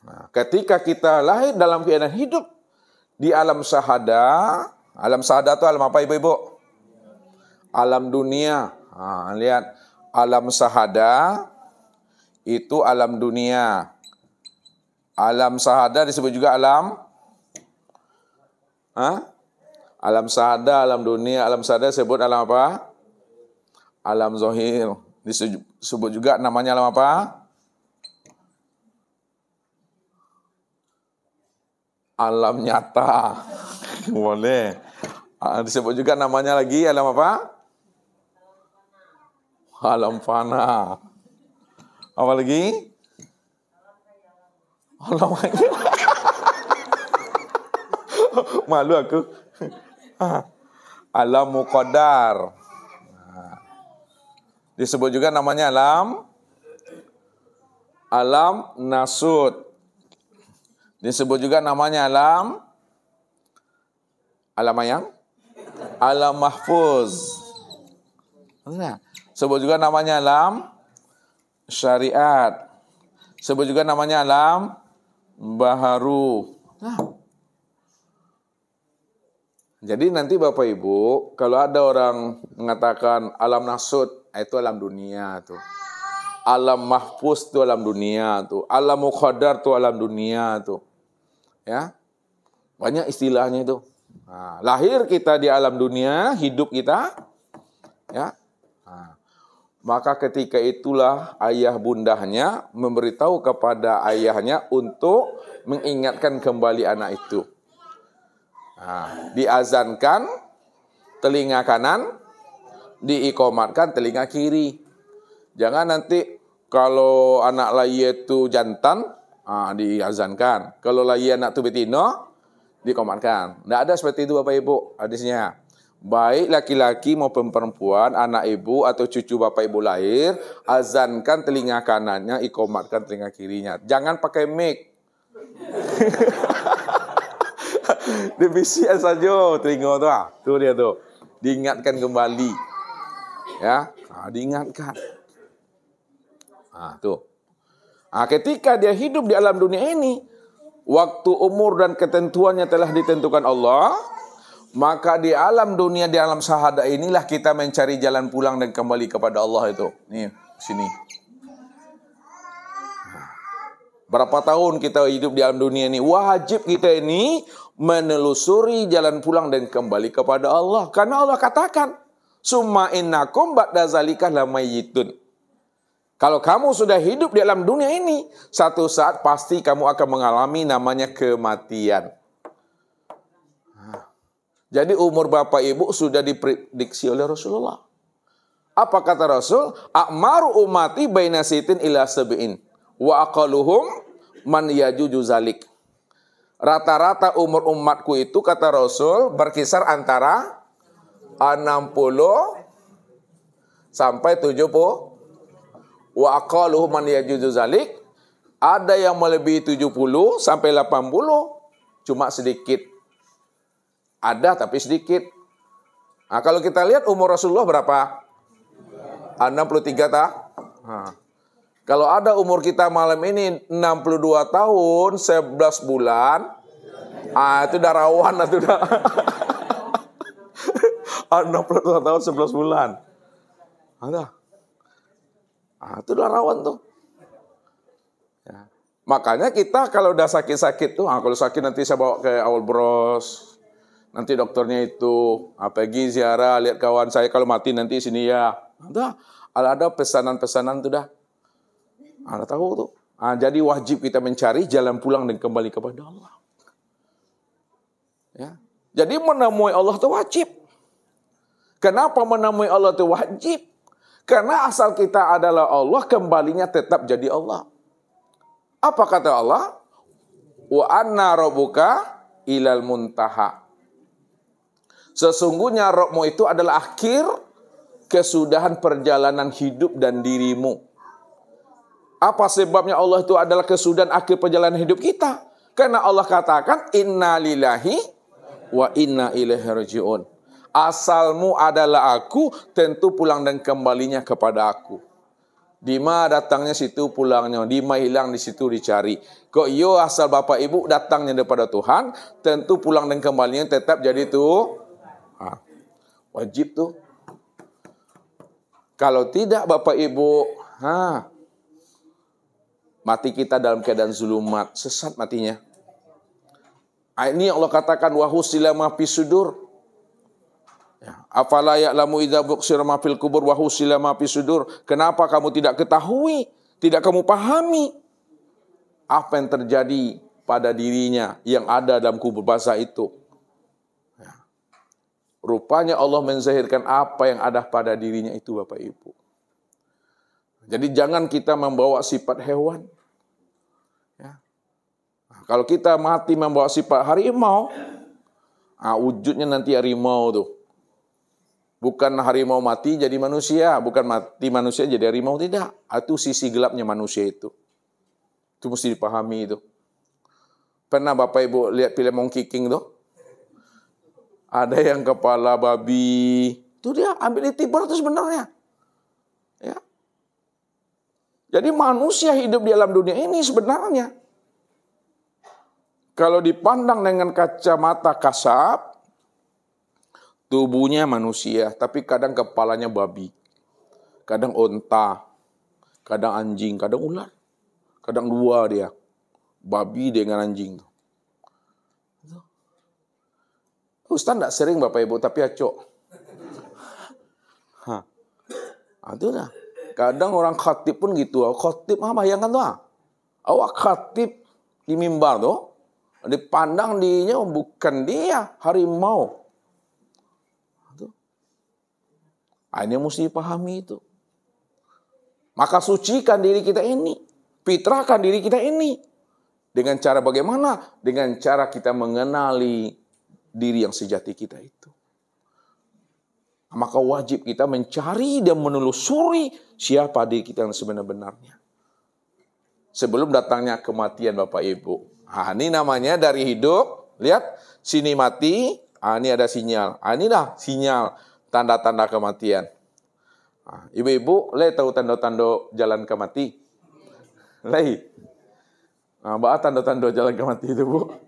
Nah, ketika kita lahir dalam keadaan hidup di alam syahada, alam syahada itu alam apa ibu-ibu? Alam dunia. Nah, lihat, alam syahada itu alam dunia. Alam syahada disebut juga alam alam syahada, alam dunia. Alam syahada disebut alam apa? Alam zahir. Disebut juga namanya alam apa? Alam nyata. Boleh. Disebut juga namanya lagi alam apa? Alam fana. Apa lagi? Alam malu aku. Alam muqaddar. Disebut juga namanya alam nasud. Disebut juga namanya alam yang alam mahfuz. Sebut juga namanya alam syariat. Sebut juga namanya alam baharu. Jadi nanti Bapak Ibu, kalau ada orang mengatakan alam nasud, itu alam dunia tuh. Alam mahfuz itu alam dunia tuh. Alam muqaddar itu alam dunia tuh. Ya. Banyak istilahnya itu. Nah, lahir kita di alam dunia, hidup kita ya. Nah, maka ketika itulah ayah bundanya memberitahu kepada ayahnya untuk mengingatkan kembali anak itu. Nah, diazankan telinga kanan, diikomatkan telinga kiri. Jangan nanti kalau anak layi itu jantan, diazankan. Kalau layi anak itu betina, dikomatkan. Tidak ada seperti itu Bapak Ibu hadisnya. Baik laki-laki maupun perempuan, anak ibu atau cucu Bapak Ibu lahir, azankan telinga kanannya, ikomatkan telinga kirinya. Jangan pakai mic. Dibisikan saja telinga tu. Tuh dia tuh. Diingatkan kembali. Ya, diingatkan. Tuh. Ketika dia hidup di alam dunia ini, waktu umur dan ketentuannya telah ditentukan Allah, maka di alam dunia, di alam syahada inilah kita mencari jalan pulang dan kembali kepada Allah itu. Nih, sini. Berapa tahun kita hidup di alam dunia ini? Wajib kita ini menelusuri jalan pulang dan kembali kepada Allah. Karena Allah katakan, "Summa innakum ba'da zalika lamayyitun." Kalau kamu sudah hidup di alam dunia ini, satu saat pasti kamu akan mengalami namanya kematian. Jadi umur Bapak Ibu sudah diprediksi oleh Rasulullah. Apa kata Rasul? A'maru ummati baina sitin ila sab'in. Wa aqaluhum man yajuju zalik. Rata-rata umur umatku itu, kata Rasul, berkisar antara 60 sampai 70. Wa aqaluhum man yajuju zalik. Ada yang melebihi 70 sampai 80. Cuma sedikit. Ada tapi sedikit. Nah, kalau kita lihat umur Rasulullah berapa? 63 tak? Kalau ada umur kita malam ini 62 tahun 11 bulan, itu udah rawan itu udah. 62 tahun 11 bulan. Ada. Itu udah rawan tuh. Ya. Makanya kita kalau udah sakit-sakit tuh, kalau sakit nanti saya bawa ke awal bros. Nanti dokternya itu pergi ziarah, lihat kawan saya kalau mati nanti sini ya. Ada pesanan-pesanan tuh dah. Anda tahu tuh. Jadi wajib kita mencari jalan pulang dan kembali kepada Allah. Ya. Jadi menemui Allah itu wajib. Kenapa menemui Allah itu wajib? Karena asal kita adalah Allah, kembalinya tetap jadi Allah. Apa kata Allah? Wa anna rabbuka ilal muntaha. Sesungguhnya Rabbmu itu adalah akhir kesudahan perjalanan hidup dan dirimu. Apa sebabnya Allah itu adalah kesudahan akhir perjalanan hidup kita? Karena Allah katakan, inna lillahi wa inna ilaihi raji'un. Asalmu adalah aku, tentu pulang dan kembalinya kepada aku. Di mana datangnya situ pulangnya, di mana hilang di situ dicari. Kok yo asal bapak ibu datangnya daripada Tuhan, tentu pulang dan kembalinya tetap jadi tuh. Wajib tuh. Kalau tidak bapak ibu, mati kita dalam keadaan zulumat, sesat matinya. Ini Allah katakan wahusila ma fis sudur. Afala ya'lamu idza buqsira ma fil kubur wa husila ma fis sudur. Kenapa kamu tidak ketahui, tidak kamu pahami apa yang terjadi pada dirinya yang ada dalam kubur basah itu? Rupanya Allah menzahirkan apa yang ada pada dirinya itu, Bapak Ibu. Jadi jangan kita membawa sifat hewan. Kalau kita mati membawa sifat harimau, wujudnya nanti harimau tuh. Bukan harimau mati jadi manusia, bukan mati manusia jadi harimau, tidak. Itu sisi gelapnya manusia itu. Itu mesti dipahami itu. Pernah Bapak Ibu lihat film Monkey King tuh? Ada yang kepala babi, itu dia ambil itibur itu sebenarnya. Ya. Jadi manusia hidup di alam dunia ini sebenarnya, kalau dipandang dengan kacamata kasar, tubuhnya manusia, tapi kadang kepalanya babi, kadang onta, kadang anjing, kadang ular, kadang dua dia, babi dengan anjing. Ustaz tidak sering Bapak Ibu, tapi acok. Itu dah. Kadang orang khatib pun gitu. Khatib bayangkan tuh. Awak khatib di mimbar tuh, dipandang dianya bukan dia, harimau. Ini mesti dipahami itu. Maka sucikan diri kita ini, fitrahkan diri kita ini. Dengan cara bagaimana? Dengan cara kita mengenali diri yang sejati kita itu. Maka wajib kita mencari dan menelusuri siapa diri kita yang sebenar-benarnya. Sebelum datangnya kematian Bapak Ibu. Ini namanya dari hidup. Lihat, sini mati. Ini ada sinyal. Inilah sinyal tanda-tanda kematian. Ibu-ibu, tahu tanda-tanda jalan ke mati? Apa tanda-tanda jalan ke mati itu, Bu?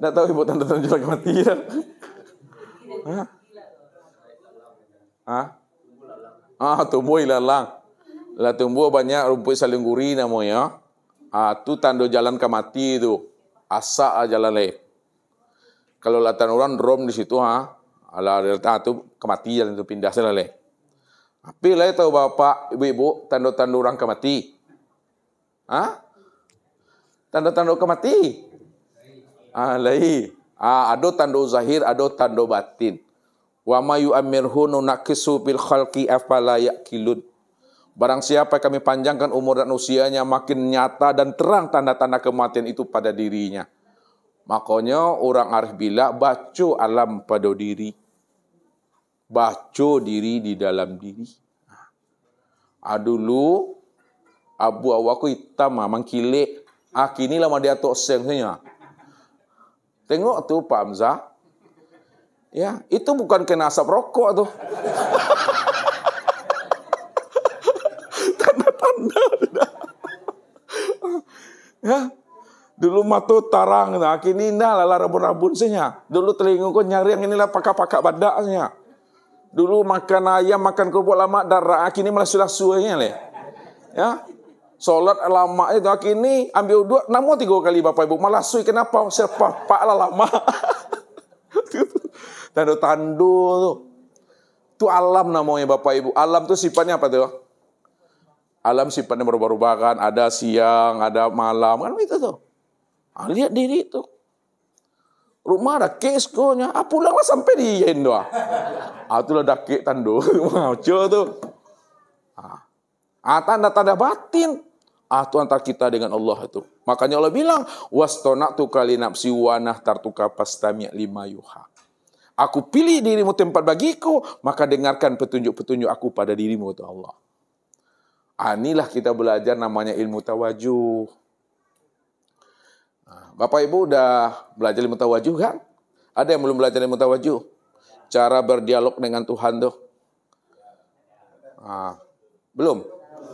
Tidak tahu ibu tanda-tanda jalan kematian. Tumbuh ilalang. Lah tumbuh banyak rumput salingguri namanya. Itu tanda jalan ke mati itu. Asa aja lalai. Kalau latan orang rom di situ, ala itu kematian itu pindah selalai. Tapi lah tahu bapak, ibu-ibu tanda-tanda orang ke mati. Tanda-tanda ke mati. Ada tanda zahir, ada tanda batin. Wa ma yu'ammirhu nunaqisu bil khalqi afala yaqilun. Barang siapa kami panjangkan umur dan usianya, makin nyata dan terang tanda-tanda kematian itu pada dirinya. Makanya orang arif bila baca alam pada diri. Baca diri di dalam diri. Dulu abu awaku hitam mangkile. Kini lama dia tok sengnya. Tengok tuh Pak Hamzah. Ya, itu bukan kena asap rokok tuh. Tanda-tanda. Ya. Dulu matu tarang, kini dah lah rabun-rabun senya. Dulu telingaku nyari yang inilah pakak-pakak badaknya. Dulu makan ayam, makan kerupuk lama darah, kini malah sudah suanya le. Ya. Solat lama itu kini ambil dua, namun 3 kali Bapak Ibu malah sui, kenapa? Sepak lah lama. Tanda-tanda tuh. Itu alam namanya Bapak Ibu. Alam tuh sifatnya apa tuh? Alam sifatnya berubah-ubah kan. Ada siang, ada malam. Kan itu tuh. Lihat diri itu. Rumah ada keskonya. Pulanglah sampai di Indo. Itulah dakik tanda. Macam tuh. Tanda-tanda batin. Itu antara kita dengan Allah itu. Makanya Allah bilang, wastona'tu kali nafsi wa nahtartuka pastami' lima yuha. Aku pilih dirimu tempat bagiku, maka dengarkan petunjuk-petunjuk aku pada dirimu, itu Allah. Inilah kita belajar namanya ilmu tawajuh. Bapak Ibu udah belajar ilmu tawajuh kan? Ada yang belum belajar ilmu tawajuh? Cara berdialog dengan Tuhan tuh. Belum?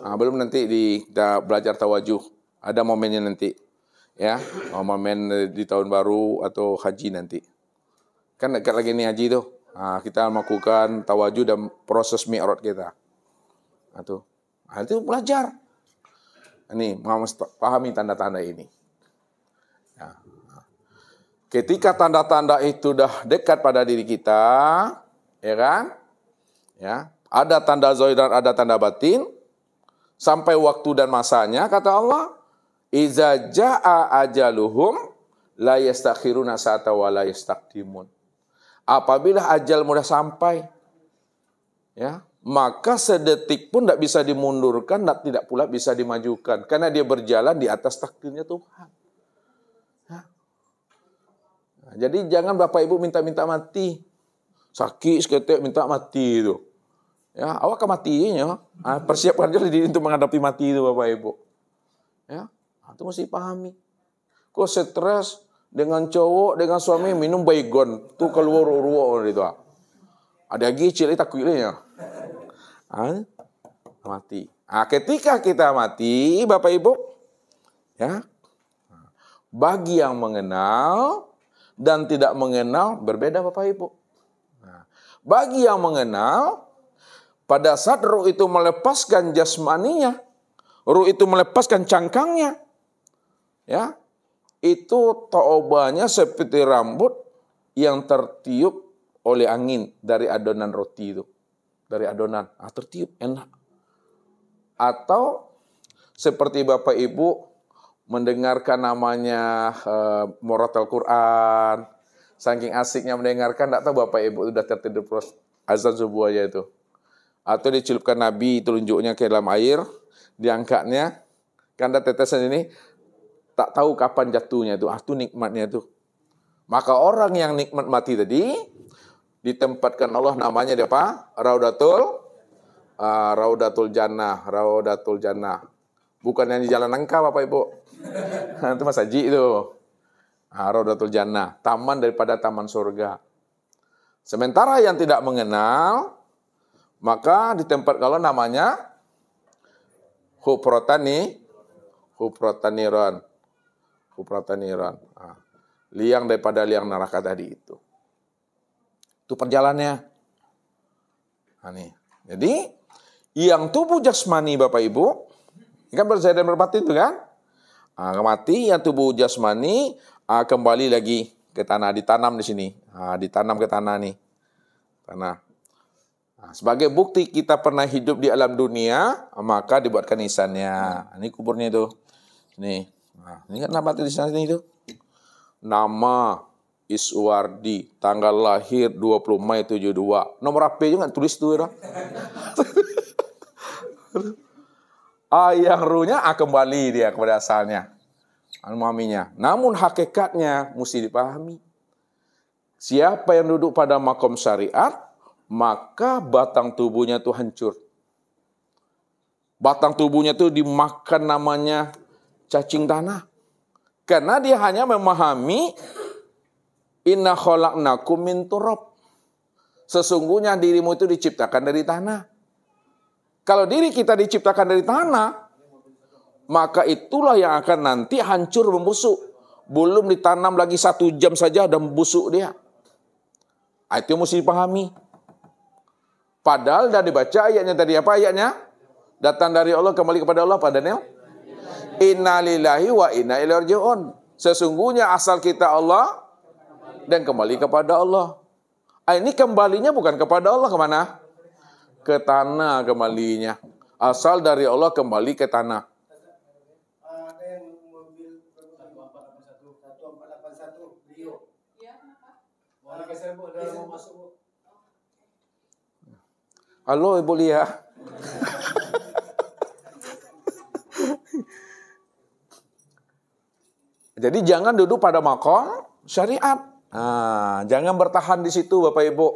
Belum, nanti kita belajar tawajuh. Ada momennya nanti. Ya, momen di tahun baru atau haji nanti. Kan dekat lagi nih haji tuh. Kita melakukan tawajuh dan proses mi'raj kita. Itu belajar. Ini pahami tanda-tanda ini. Ya. Ketika tanda-tanda itu dah dekat pada diri kita, ya kan? Ya, ada tanda zahir dan ada tanda batin. Sampai waktu dan masanya, kata Allah, iza jaa ajaluhum la yastakhiruna sa'ata wa la yastaqdimun. Apabila ajal mudah sampai, ya, maka sedetik pun tidak bisa dimundurkan dan tidak pula bisa dimajukan karena dia berjalan di atas takdirnya Tuhan. Ya. Nah, jadi jangan Bapak Ibu minta-minta mati. Sakit seketik minta mati itu. Ya, awak kematinya, persiapkan diri untuk menghadapi mati itu Bapak Ibu. Ya, itu mesti pahami. Kok stres dengan cowok, dengan suami minum baygon, tuh keluar ruang itu. Ada lagi cili takutnya. Mati. Ketika kita mati, Bapak Ibu, ya, bagi yang mengenal dan tidak mengenal berbeda Bapak Ibu. Bagi yang mengenal, pada saat ruh itu melepaskan jasmaninya, ruh itu melepaskan cangkangnya, ya, itu taubahnya seperti rambut yang tertiup oleh angin dari adonan roti itu. Dari adonan, tertiup, enak. Atau seperti Bapak Ibu mendengarkan namanya Murattal Quran, saking asiknya mendengarkan, tidak tahu Bapak Ibu sudah tertidur azan subuh aja itu. Atau dicelupkan Nabi telunjuknya ke dalam air, diangkatnya, kan ada tetesan ini, tak tahu kapan jatuhnya itu. Itu nikmatnya itu. Maka orang yang nikmat mati tadi, ditempatkan Allah namanya apa? Raudatul Jannah, Raudatul Jannah. Bukan yang di Jalan Nangka Bapak Ibu. Itu Mas Haji itu. Raudatul Jannah, taman daripada taman surga. Sementara yang tidak mengenal, maka di tempat kalau namanya Hufrotaniran. Liang daripada liang neraka tadi itu. Itu perjalanannya. Jadi yang tubuh jasmani Bapak Ibu, kan berzahir dan berbatin itu kan? Mati yang tubuh jasmani kembali lagi ke tanah, ditanam di sini. Ditanam ke tanah nih. Tanah. Sebagai bukti kita pernah hidup di alam dunia, maka dibuatkan nisannya. Ini kuburnya itu. Ini kan nama di sana itu. Nama Iswardi, tanggal lahir 20 Mei 72. Nomor HP juga tulis tuh ya. Yang ruhnya kembali dia kepada asalnya. Maminya. Namun hakikatnya mesti dipahami. Siapa yang duduk pada makom syariat, maka batang tubuhnya itu hancur. Batang tubuhnya itu dimakan namanya cacing tanah. Karena dia hanya memahami inna khalaqnakum min turab. Sesungguhnya dirimu itu diciptakan dari tanah. Kalau diri kita diciptakan dari tanah, maka itulah yang akan nanti hancur membusuk. Belum ditanam lagi 1 jam saja dan membusuk dia. Itu mesti dipahami. Padahal dah dibaca ayatnya tadi, apa ayatnya? Datang dari Allah, kembali kepada Allah, apa Daniel? Inna lillahi wa inna ilaihi raji'un. Sesungguhnya asal kita Allah dan kembali kepada Allah. Ini kembalinya bukan kepada Allah, kemana? Ke tanah kembalinya. Asal dari Allah kembali ke tanah. Ada yang mobil 1481 Rio. Iya, kenapa? Mau geser Bu, udah mau masuk Bu. Halo Ibu Lia. Jadi jangan duduk pada makom syariat. Jangan bertahan di situ Bapak Ibu.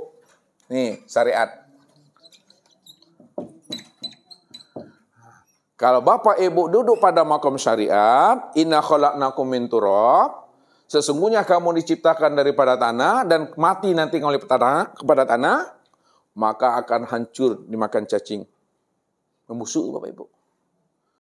Nih, syariat. Kalau Bapak Ibu duduk pada makom syariat, inna khalaqnakum min turab, sesungguhnya kamu diciptakan daripada tanah dan mati nanti oleh kepada tanah, maka akan hancur dimakan cacing. Membusuk Bapak Ibu.